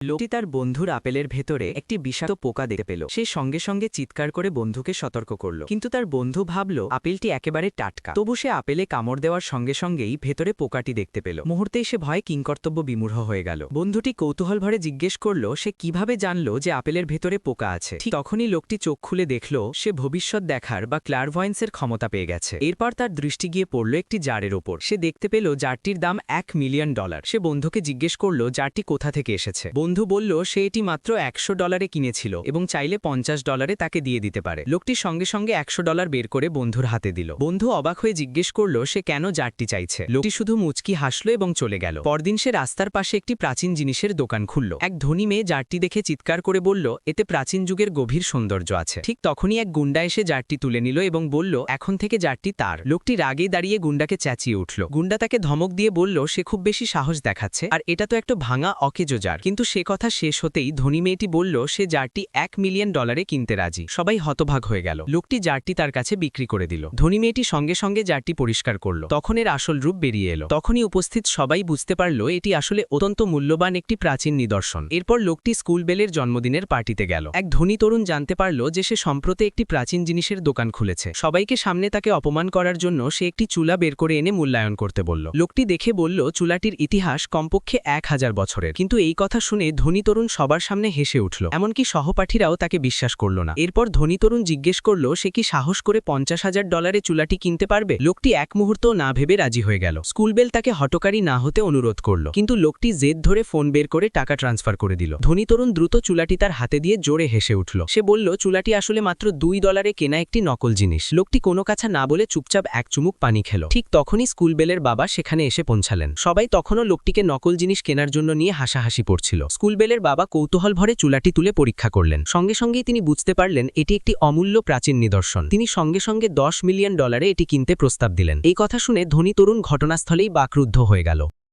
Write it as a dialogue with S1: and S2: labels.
S1: লোকটি তার বন্ধুর আপেলের ভেতরে একটি বিষাক্ত পোকা দেখতে পেল। সে সঙ্গে সঙ্গে চিৎকার করে বন্ধুকে সতর্ক করল, কিন্তু তার বন্ধু ভাবল আপেলটি একেবারে টাটকা। তবু সে আপেলে কামড় দেওয়ার সঙ্গে সঙ্গেই ভেতরে পোকাটি দেখতে পেল। মুহূর্তেই সে ভয়ে কিংকর্তব্য বিমূঢ় হয়ে গেল। বন্ধুটি কৌতূহল ভরে জিজ্ঞেস করল সে কিভাবে জানল যে আপেলের ভেতরে পোকা আছে। ঠিক তখনই লোকটি চোখ খুলে দেখল সে ভবিষ্যৎ দেখার বা ক্লারভয়েন্সের ক্ষমতা পেয়ে গেছে। এরপর তার দৃষ্টি গিয়ে পড়ল একটি জারের ওপর। সে দেখতে পেল জারটির দাম $1 মিলিয়ন। সে বন্ধুকে জিজ্ঞেস করল জারটি কোথা থেকে এসেছে। বন্ধু বলল সে এটি মাত্র $100 কিনেছিল এবং চাইলে $50 তাকে দিয়ে দিতে পারে। লোকটি সঙ্গে সঙ্গে $100 বের করে বন্ধুর হাতে দিল। বন্ধু অবাক হয়ে জিজ্ঞেস করল সে কেন জারটি চাইছে। লোকটি শুধু মুচকি হাসল এবং চলে গেল। পরদিন সে রাস্তার পাশে একটি প্রাচীন জিনিসের দোকান খুলল। এক ধনী মেয়ে জারটি দেখে চিৎকার করে বলল এতে প্রাচীন যুগের গভীর সৌন্দর্য আছে। ঠিক তখনই এক গুন্ডা এসে জারটি তুলে নিল এবং বলল এখন থেকে জারটি তার। লোকটি রাগে দাঁড়িয়ে গুন্ডাকে চেঁচিয়ে উঠল। গুন্ডা তাকে ধমক দিয়ে বলল সে খুব বেশি সাহস দেখাচ্ছে, আর এটা তো একটা ভাঙা অকেজো জার। কিন্তু সে কথা শেষ হতেই ধনী মেয়েটি বলল সে জারটি $1 মিলিয়ন কিনতে রাজি। সবাই হতভাগ হয়ে গেল। লোকটি জারটি তার কাছে বিক্রি করে দিল। ধনী মেয়েটি সঙ্গে সঙ্গে জারটি পরিষ্কার করল। তখন এর আসল রূপ বেরিয়ে এলো। তখনই উপস্থিত সবাই বুঝতে পারল এটি আসলে অত্যন্ত মূল্যবান একটি প্রাচীন নিদর্শন। এরপর লোকটি স্কুল বেলের জন্মদিনের পার্টিতে গেল। এক ধনী তরুণ জানতে পারল যে সে সম্প্রতি একটি প্রাচীন জিনিসের দোকান খুলেছে। সবাইকে সামনে তাকে অপমান করার জন্য সে একটি চুলা বের করে এনে মূল্যায়ন করতে বলল। লোকটি দেখে বলল চুলাটির ইতিহাস কমপক্ষে 1000 বছরের। কিন্তু এই কথা শুনে ধনী তরুণ সবার সামনে হেসে উঠল। এমনকি সহপাঠীরাও তাকে বিশ্বাস করল না। এরপর ধনী তরুণ জিজ্ঞেস করল সে কি সাহস করে $50,000 চুলাটি কিনতে পারবে। লোকটি এক মুহূর্ত না ভেবে রাজি হয়ে গেল। স্কুল বেল তাকে হটকারী না হতে অনুরোধ করল, কিন্তু লোকটি জেদ ধরে ফোন বের করে টাকা ট্রান্সফার করে দিল। ধনী তরুণ দ্রুত চুলাটি তার হাতে দিয়ে জোরে হেসে উঠল। সে বলল চুলাটি আসলে মাত্র $2 কেনা একটি নকল জিনিস। লোকটি কোনো কথা না বলে চুপচাপ এক চুমুক পানি খেল। ঠিক তখনই স্কুল বেলের বাবা সেখানে এসে পৌঁছালেন। সবাই তখনও লোকটিকে নকল জিনিস কেনার জন্য নিয়ে হাসাহাসি করছিল। স্কুল বেলের বাবা কৌতূহল ভরে চুলাটি তুলে পরীক্ষা করলেন। সঙ্গে সঙ্গেই তিনি বুঝতে পারলেন এটি একটি অমূল্য প্রাচীন নিদর্শন। তিনি সঙ্গে সঙ্গে $10 মিলিয়ন এটি কিনতে প্রস্তাব দিলেন। এই কথা শুনে ধনী তরুণ ঘটনাস্থলেই বাকরুদ্ধ হয়ে গেল।